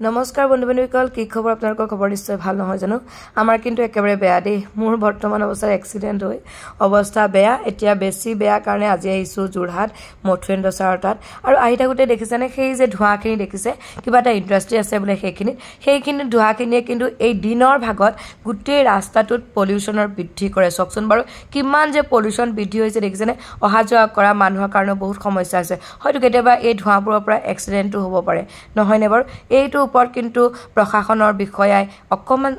নমস্কাৰ বন্ধু-বান্ধৱীসকল কি খবৰ আপোনালোকৰ খবৰ নিশ্চয় ভাল নহয় জানো আমাৰ কিন্তু একেবাৰে বেয়া দেই মোৰ বৰ্তমান অৱস্থাৰ এক্সিডেন্ট হৈ অৱস্থা বেয়া এতিয়া বেছি বেয়া কাৰণে আজি আহিছো জুৰহাট মথুৰেন্দ্ৰ ছাৰৰ তাত আৰু আহি থাকোতে দেখিছেনে সেই যে ধোঁৱাখিনি দেখিছে কিবা এটা ইন্ডাষ্ট্ৰি আছে বোলে সেইখিনি ধোঁৱাখিনিয়ে কিন্তু এই দিনৰ ভাগত গোটেই ৰাস্তাটোত পলিউশনৰ বৃদ্ধি কৰে চকচোন বাৰু কিমান যে পলিউশন বৃদ্ধি হৈছে দেখিছেনে অহা যোৱা কৰা মানুহৰ কাৰণে বহুত সমস্যা আছে হয়তো কেতিয়াবা এই ধোঁৱাবোৰৰ পৰা এক্সিডেন্টটো হ'ব পাৰে নহয়নে বাৰু এইটো ওপৰত কিন্তু প্ৰশাসনৰ বিষয়াই অকমান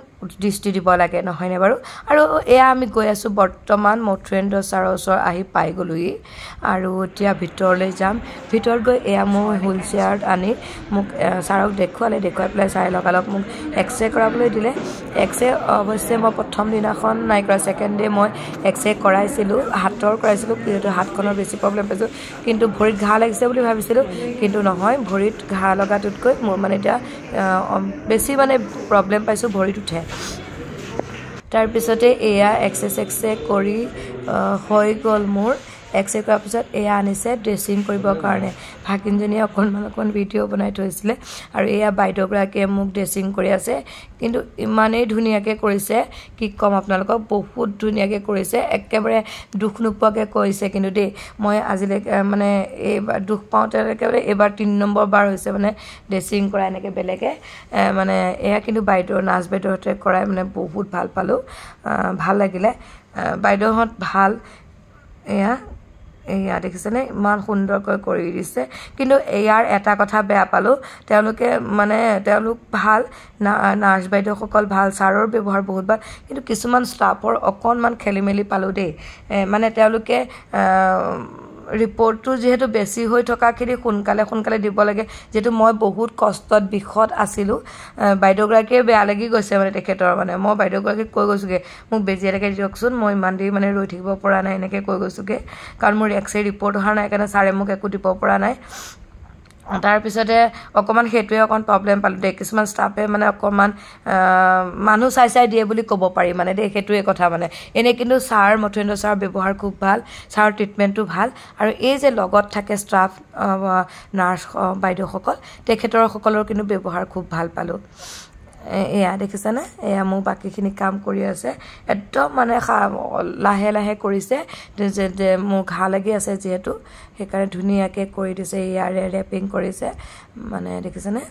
দৃষ্টি দিব লাগে নহয়নে বাৰু আৰু এয়া আমি গৈ আছো বৰ্তমান মথুৰেন্দ্ৰ ছাৰৰ ওচৰ আহি পাই গলোই আৰু এতিয়া ভিতৰলৈ যাম ভিতৰ গৈ এয়া মোৰ হুইল চেয়াৰ আনি মোক ছাৰক দেখুৱাই পেলাই চাই লগালক মোক এক্সৰে কৰাবলৈ দিলে এক্সৰে অৱশ্যে মই প্ৰথম দিনাখন নাই কৰা সেকেন্ড ডে মই এক্সৰে কৰাইছিলো হাতৰ কৰাইছিলো কিন্তু হাতখনৰ বেছি প্ৰবলেম পাইছো কিন্তু ভৰিত ঘা লাগিছে বুলি ভাবিছিলো কিন্তু নহয় ভৰিত ঘা লগাটোতকৈ মোৰ মানে এতিয়া বেছি মানে প্ৰবলেম পাইছো ভৰিত উঠে তাৰ পিছতে এয়া এক্সেছে কৰি হৈ গল মোৰ এক্সৰে কৰাৰ পিছত এয়া আনিছে ড্ৰেছিং কৰিবৰ কাৰণে ভাগিনজনীয়ে অকণ ভিডিঅ' বনাই থৈছিলে আৰু এয়া বাইদেউগৰাকীয়ে মোক ড্ৰেছিং কৰি আছে কিন্তু ইমানেই ধুনীয়াকৈ কৰিছে কি কম আপোনালোকক বহুত ধুনীয়াকৈ কৰিছে একেবাৰে দুখ নোপোৱাকৈ কৰিছে কিন্তু দেই মই আজিলৈকে মানে এইবাৰ দুখ পাওঁতে একেবাৰে এইবাৰ 3 নম্বৰ বাৰ হৈছে মানে ড্ৰেছিং কৰা এনেকৈ বেলেগে মানে এয়া কিন্তু বাইদেউ নাৰ্ছ বাইদেউহঁতে কৰাই মানে বহুত ভাল পালোঁ ভাল লাগিলে বাইদেউহঁত ভাল এয়া দেখিছেনে ইমান সুন্দৰকৈ কৰি দিছে কিন্তু ইয়াৰ এটা কথা বেয়া পালোঁ তেওঁলোক ভাল নাৰ্ছ বাইদেউসকল ভাল ছাৰৰ ব্যৱহাৰ বহুত ভাল কিন্তু কিছুমান ষ্টাফৰ অকণমান খেলিমেলি পালোঁ দেই মানে তেওঁলোকে ৰিপৰ্টটো যেহেতু বেছি হৈ থকাখিনি সোনকালে দিব লাগে যেহেতু মই বহুত কষ্টত বিষত আছিলোঁ বাইদেউগৰাকীয়ে বেয়া লাগি গৈছে মানে তেখেতৰ মানে মই বাইদেউগৰাকীক কৈ গৈছোঁগৈ মোক বেজি এটাকে দিয়কচোন মই ইমান দেৰি মানে ৰৈ থাকিব পৰা নাই এনেকৈ কৈ গৈছোঁগৈ কাৰণ মোৰ এক্সৰে ৰিপৰ্ট অহা নাই কাৰণে ছাৰে মোক একো দিব পৰা নাই তাৰ পিছতে অকমান হেতুৱে অকন প্ৰবলেম পালো দে কিছুমান ষ্টাফে মানে অকমান মানুহ চাই দিয়ে বুলি ক'ব পাৰি মানে দে হেতুৱে কথা মানে এনে কিন্তু ছাৰ মথুৰেন্দ্ৰ ছাৰ ব্যৱহাৰ খুব ভাল ছাৰ ট্ৰিটমেন্টটো ভাল আৰু এই যে লগত থাকে ষ্টাফ নাৰ্ছ বাইদেউসকল তেখেতৰ সকলৰ কিন্তু ব্যৱহাৰ খুব ভাল পালো এয়া দেখিছেনে এয়া মোৰ বাকিখিনি কাম কৰি আছে একদম মানে লাহে কৰিছে যে মোৰ ঘা লাগি আছে যেহেতু সেইকাৰণে ধুনীয়াকৈ কৰি দিছে ইয়াৰে ৰেপিং কৰিছে মানে দেখিছেনে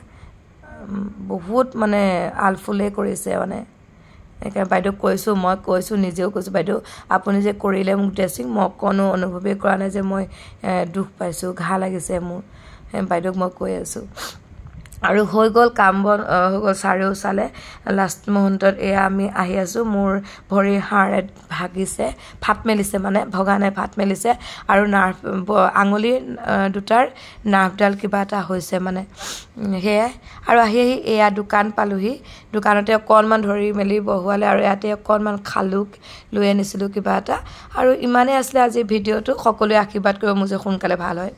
বহুত মানে আলফুলে কৰিছে মানে একেবাৰে বাইদেউক মই কৈছোঁ নিজেও কৈছোঁ বাইদেউ আপুনি যে কৰিলে মোক ড্ৰেছিং মই কোনো অনুভৱেই কৰা নাই যে মই দুখ পাইছোঁ ঘা লাগিছে মোৰ বাইদেউক মই কৈ আছোঁ আৰু হৈ গ'ল কাম বন হৈ গ'ল ছাৰেও চালে লাষ্ট মুহূৰ্তত এয়া আমি আহি আছোঁ মোৰ ভৰিৰ হাড় ভাগিছে ফাট মেলিছে মানে ভগা নাই ফাট মেলিছে আৰু নাৰ্ভ আঙুলি দুটাৰ নাৰ্ভডাল কিবা এটা হৈছে মানে সেয়াই আৰু আহি এয়া দোকান পালোহি দোকানতে অকণমান ধৰি মেলি বহুৱালে আৰু ইয়াতে অকণমান খালোঁ লৈ আনিছিলোঁ কিবা এটা আৰু ইমানেই আছিলে আজি ভিডিঅ'টো সকলোৱে আশীৰ্বাদ কৰিব মোৰ যে সোনকালে ভাল হয়